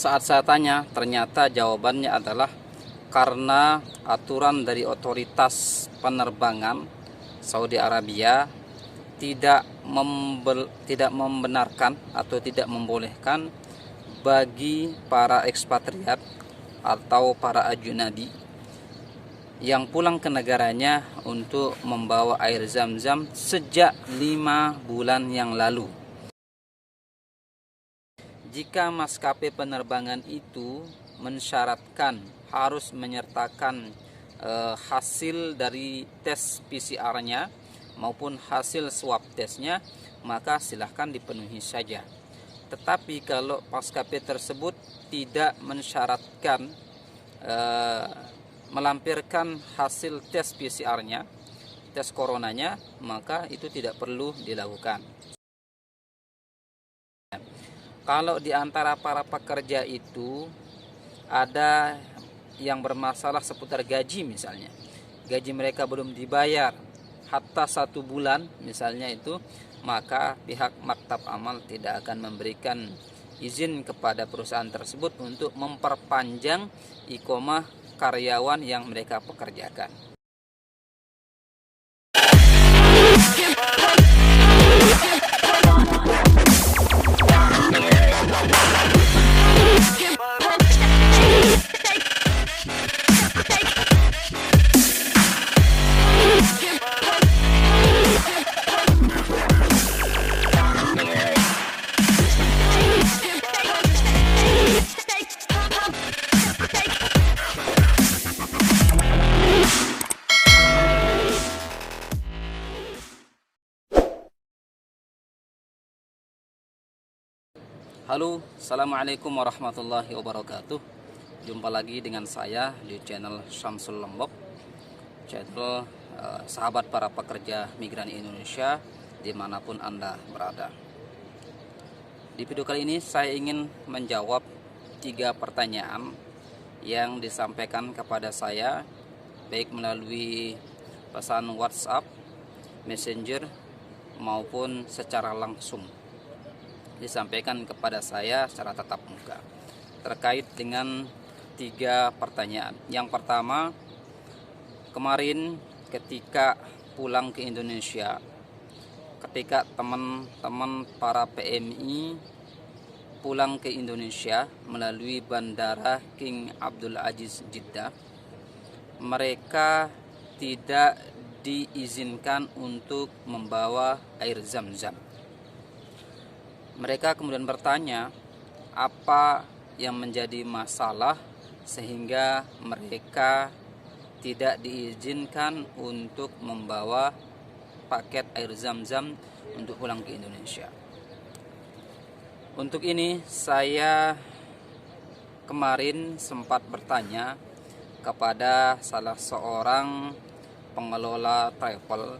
Saat saya tanya, ternyata jawabannya adalah karena aturan dari otoritas penerbangan Saudi Arabia tidak membenarkan atau tidak membolehkan bagi para ekspatriat atau para ajnabi yang pulang ke negaranya untuk membawa air zam-zam sejak 5 bulan yang lalu. Jika maskapai penerbangan itu mensyaratkan harus menyertakan hasil dari tes PCR-nya maupun hasil swab tesnya, maka silahkan dipenuhi saja. Tetapi kalau maskapai tersebut tidak mensyaratkan melampirkan hasil tes PCR-nya, tes coronanya, maka itu tidak perlu dilakukan. Kalau di antara para pekerja itu ada yang bermasalah seputar gaji misalnya, gaji mereka belum dibayar hatta 1 bulan misalnya itu, maka pihak Maktab Amal tidak akan memberikan izin kepada perusahaan tersebut untuk memperpanjang iqomah karyawan yang mereka pekerjakan. Halo, Assalamualaikum warahmatullahi wabarakatuh. Jumpa lagi dengan saya di channel Syamsul Lombok, channel sahabat para pekerja migran Indonesia dimanapun Anda berada. Di video kali ini saya ingin menjawab 3 pertanyaan yang disampaikan kepada saya baik melalui pesan WhatsApp, Messenger maupun secara langsung, disampaikan kepada saya secara tatap muka terkait dengan 3 pertanyaan. Yang pertama, kemarin ketika pulang ke Indonesia, ketika teman-teman para PMI pulang ke Indonesia melalui Bandara King Abdul Aziz Jeddah, mereka tidak diizinkan untuk membawa air zam-zam. Mereka kemudian bertanya apa yang menjadi masalah sehingga mereka tidak diizinkan untuk membawa paket air zam-zam untuk pulang ke Indonesia. Untuk ini saya kemarin sempat bertanya kepada salah seorang pengelola travel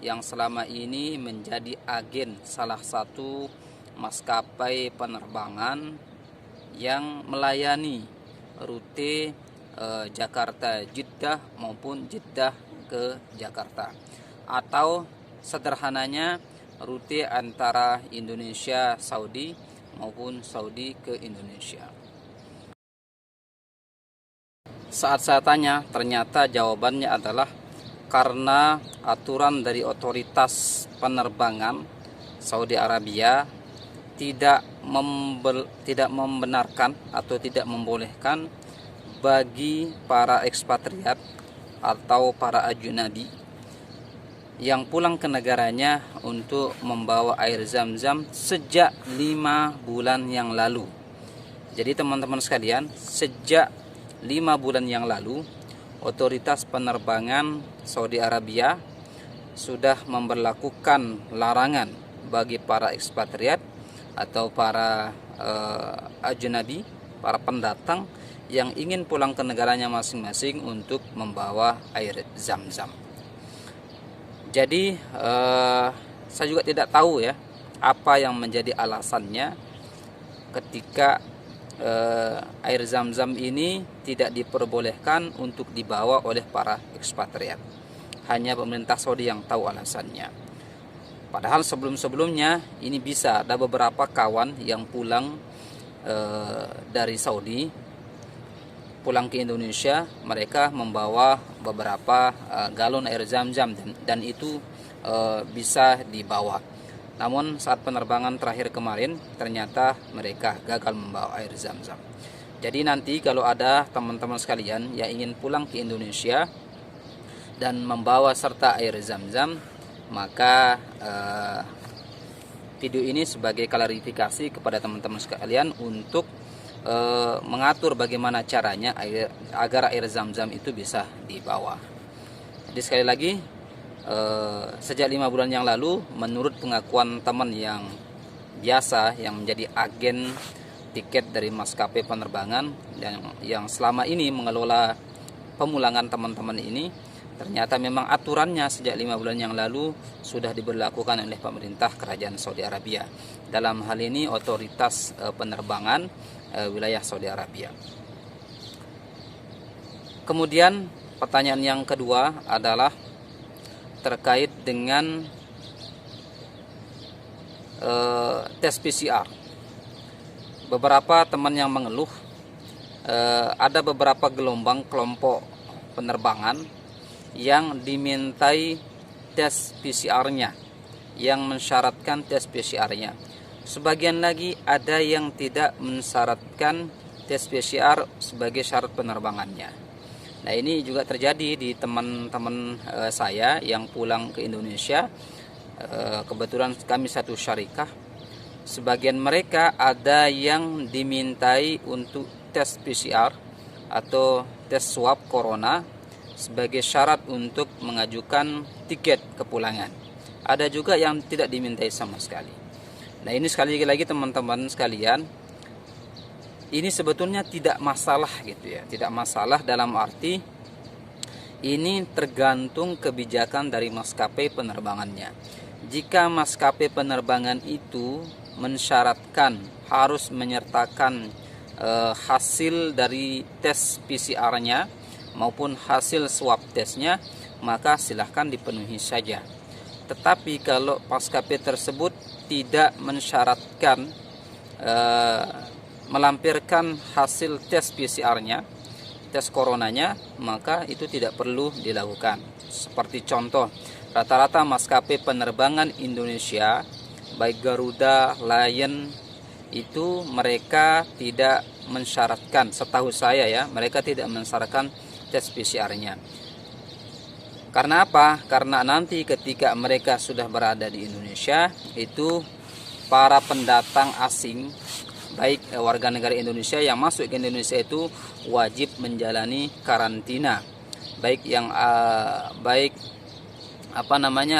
yang selama ini menjadi agen salah satu maskapai penerbangan yang melayani rute Jakarta Jeddah maupun Jeddah ke Jakarta, atau sederhananya rute antara Indonesia Saudi maupun Saudi ke Indonesia. Saat saya tanya, ternyata jawabannya adalah karena aturan dari otoritas penerbangan Saudi Arabia tidak membenarkan atau tidak membolehkan bagi para ekspatriat atau para ajnabi yang pulang ke negaranya untuk membawa air zam-zam sejak 5 bulan yang lalu. Jadi teman-teman sekalian, sejak 5 bulan yang lalu otoritas penerbangan Saudi Arabia sudah memberlakukan larangan bagi para ekspatriat atau para ajnabi, para pendatang yang ingin pulang ke negaranya masing-masing untuk membawa air zam-zam. Jadi saya juga tidak tahu ya apa yang menjadi alasannya ketika air zam-zam ini tidak diperbolehkan untuk dibawa oleh para ekspatriat. Hanya pemerintah Saudi yang tahu alasannya. Padahal sebelum-sebelumnya ini bisa ada beberapa kawan yang pulang dari Saudi pulang ke Indonesia, mereka membawa beberapa galon air zam-zam, dan itu bisa dibawa. Namun saat penerbangan terakhir kemarin ternyata mereka gagal membawa air zam-zam. Jadi nanti kalau ada teman-teman sekalian yang ingin pulang ke Indonesia dan membawa serta air zam-zam, maka video ini sebagai klarifikasi kepada teman-teman sekalian untuk mengatur bagaimana caranya agar air zam-zam itu bisa dibawa. Jadi sekali lagi, sejak 5 bulan yang lalu, menurut pengakuan teman yang biasa yang menjadi agen tiket dari maskapai penerbangan yang selama ini mengelola pemulangan teman-teman ini, ternyata memang aturannya sejak 5 bulan yang lalu sudah diberlakukan oleh pemerintah Kerajaan Saudi Arabia. Dalam hal ini otoritas penerbangan wilayah Saudi Arabia. Kemudian pertanyaan yang kedua adalah terkait dengan tes PCR. Beberapa teman yang mengeluh ada beberapa gelombang kelompok penerbangan yang dimintai tes PCR-nya, yang mensyaratkan tes PCR-nya. Sebagian lagi ada yang tidak mensyaratkan tes PCR sebagai syarat penerbangannya. Nah, ini juga terjadi di teman-teman saya yang pulang ke Indonesia. Kebetulan kami satu syarikah. Sebagian mereka ada yang dimintai untuk tes PCR atau tes swab corona sebagai syarat untuk mengajukan tiket kepulangan. Ada juga yang tidak dimintai sama sekali. Nah, ini sekali lagi teman-teman sekalian, ini sebetulnya tidak masalah gitu ya. Tidak masalah dalam arti ini tergantung kebijakan dari maskapai penerbangannya. Jika maskapai penerbangan itu mensyaratkan harus menyertakan hasil dari tes PCR-nya maupun hasil swab tesnya, maka silahkan dipenuhi saja. Tetapi kalau maskapai tersebut tidak mensyaratkan melampirkan hasil tes PCR-nya, tes coronanya, maka itu tidak perlu dilakukan. Seperti contoh, rata-rata maskapai penerbangan Indonesia, baik Garuda, Lion, itu mereka tidak mensyaratkan, setahu saya ya, mereka tidak mensyaratkan tes PCR-nya. Karena apa? Karena nanti ketika mereka sudah berada di Indonesia, itu para pendatang asing, baik warga negara Indonesia yang masuk ke Indonesia itu wajib menjalani karantina, baik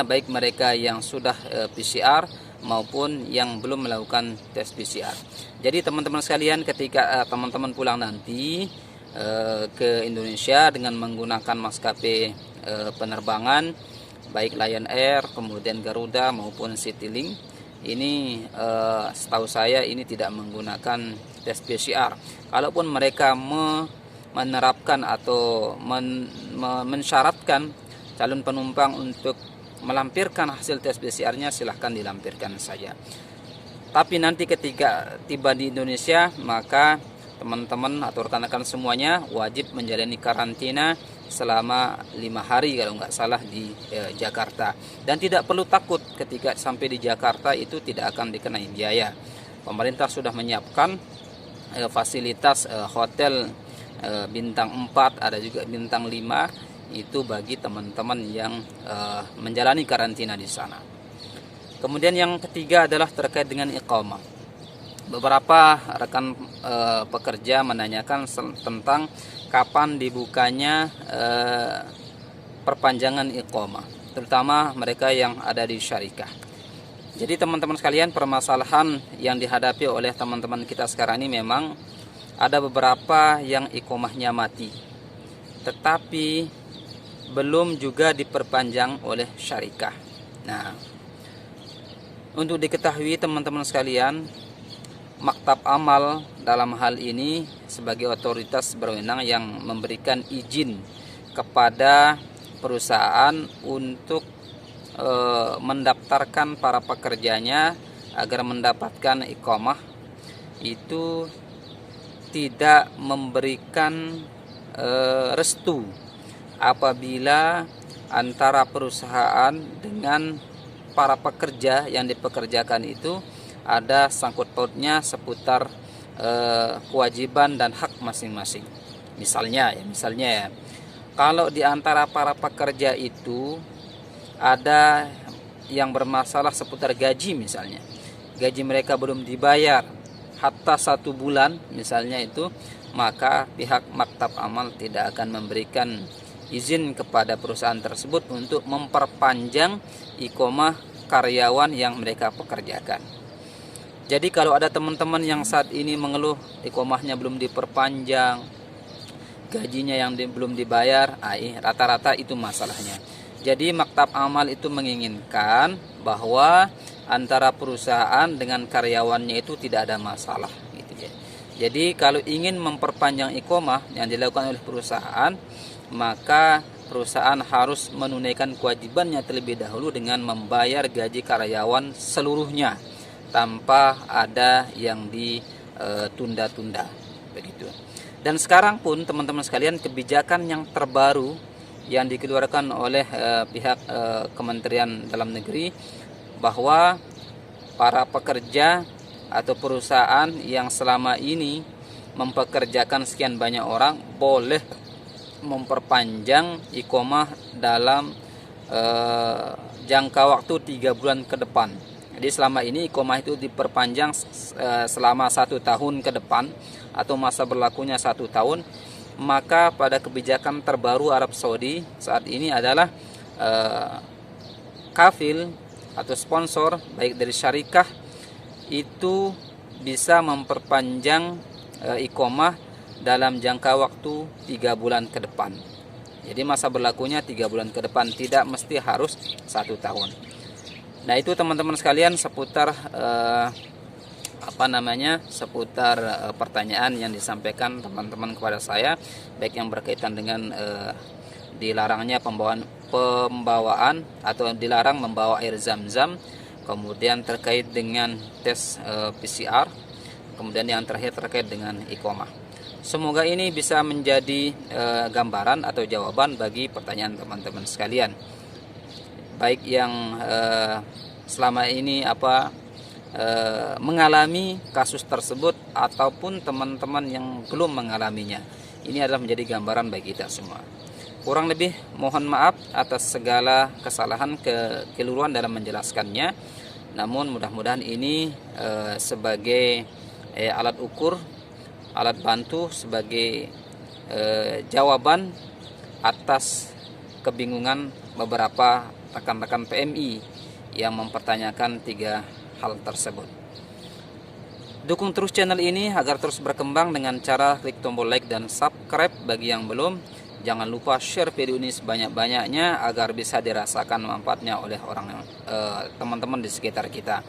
baik mereka yang sudah PCR maupun yang belum melakukan tes PCR. Jadi teman-teman sekalian, ketika teman-teman pulang nanti ke Indonesia dengan menggunakan maskapai penerbangan baik Lion Air, kemudian Garuda maupun Citylink, ini setahu saya ini tidak menggunakan tes PCR. Kalaupun mereka menerapkan atau mensyaratkan calon penumpang untuk melampirkan hasil tes PCR-nya, silahkan dilampirkan saja. Tapi nanti ketika tiba di Indonesia, maka teman-teman atau rekan-rekan semuanya wajib menjalani karantina selama 5 hari kalau nggak salah di Jakarta. Dan tidak perlu takut ketika sampai di Jakarta itu tidak akan dikenai biaya. Pemerintah sudah menyiapkan fasilitas hotel bintang 4, ada juga bintang 5, itu bagi teman-teman yang menjalani karantina di sana. Kemudian yang ketiga adalah terkait dengan iqamah. Beberapa rekan pekerja menanyakan tentang kapan dibukanya perpanjangan iqamah, terutama mereka yang ada di syarikah. Jadi teman-teman sekalian, permasalahan yang dihadapi oleh teman-teman kita sekarang ini memang ada beberapa yang iqamahnya mati, tetapi belum juga diperpanjang oleh syarikah. Nah, untuk diketahui teman-teman sekalian, Maktab Amal dalam hal ini sebagai otoritas berwenang yang memberikan izin kepada perusahaan untuk mendaftarkan para pekerjanya agar mendapatkan iqamah. itu tidak memberikan restu apabila antara perusahaan dengan para pekerja yang dipekerjakan itu ada sangkut pautnya seputar kewajiban dan hak masing-masing. Misalnya ya, kalau di antara para pekerja itu ada yang bermasalah seputar gaji, misalnya gaji mereka belum dibayar hatta 1 bulan misalnya itu, maka pihak maktab amal tidak akan memberikan izin kepada perusahaan tersebut untuk memperpanjang iqomah karyawan yang mereka pekerjakan. Jadi kalau ada teman-teman yang saat ini mengeluh iqomahnya belum diperpanjang, gajinya yang belum dibayar, rata-rata itu masalahnya. Jadi maktab amal itu menginginkan bahwa antara perusahaan dengan karyawannya itu tidak ada masalah gitu ya. Jadi kalau ingin memperpanjang iqomah yang dilakukan oleh perusahaan, maka perusahaan harus menunaikan kewajibannya terlebih dahulu dengan membayar gaji karyawan seluruhnya tanpa ada yang ditunda-tunda begitu. Dan sekarang pun teman-teman sekalian, kebijakan yang terbaru yang dikeluarkan oleh pihak Kementerian Dalam Negeri bahwa para pekerja atau perusahaan yang selama ini mempekerjakan sekian banyak orang boleh memperpanjang iqomah dalam jangka waktu 3 bulan ke depan. Jadi selama ini iqomah itu diperpanjang selama 1 tahun ke depan atau masa berlakunya 1 tahun. Maka pada kebijakan terbaru Arab Saudi saat ini adalah kafil atau sponsor baik dari syarikah itu bisa memperpanjang iqomah dalam jangka waktu 3 bulan ke depan. Jadi masa berlakunya 3 bulan ke depan, tidak mesti harus 1 tahun. Nah itu teman-teman sekalian seputar pertanyaan yang disampaikan teman-teman kepada saya, baik yang berkaitan dengan dilarangnya pembawaan atau dilarang membawa air zam-zam, kemudian terkait dengan tes PCR, kemudian yang terakhir terkait dengan iqomah. Semoga ini bisa menjadi gambaran atau jawaban bagi pertanyaan teman-teman sekalian, baik yang selama ini mengalami kasus tersebut ataupun teman-teman yang belum mengalaminya. Ini adalah menjadi gambaran bagi kita semua. Kurang lebih mohon maaf atas segala kesalahan kekeliruan dalam menjelaskannya. Namun mudah-mudahan ini sebagai alat ukur, alat bantu, sebagai jawaban atas kebingungan beberapa rekan-rekan PMI yang mempertanyakan 3 hal tersebut. Dukung terus channel ini agar terus berkembang dengan cara klik tombol like dan subscribe. Bagi yang belum, jangan lupa share video ini sebanyak-banyaknya agar bisa dirasakan manfaatnya oleh teman-teman di sekitar kita.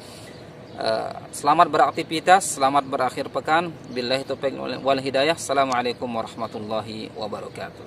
Selamat beraktivitas, selamat berakhir pekan. Billahi taufiq wal hidayah. Assalamualaikum warahmatullahi wabarakatuh.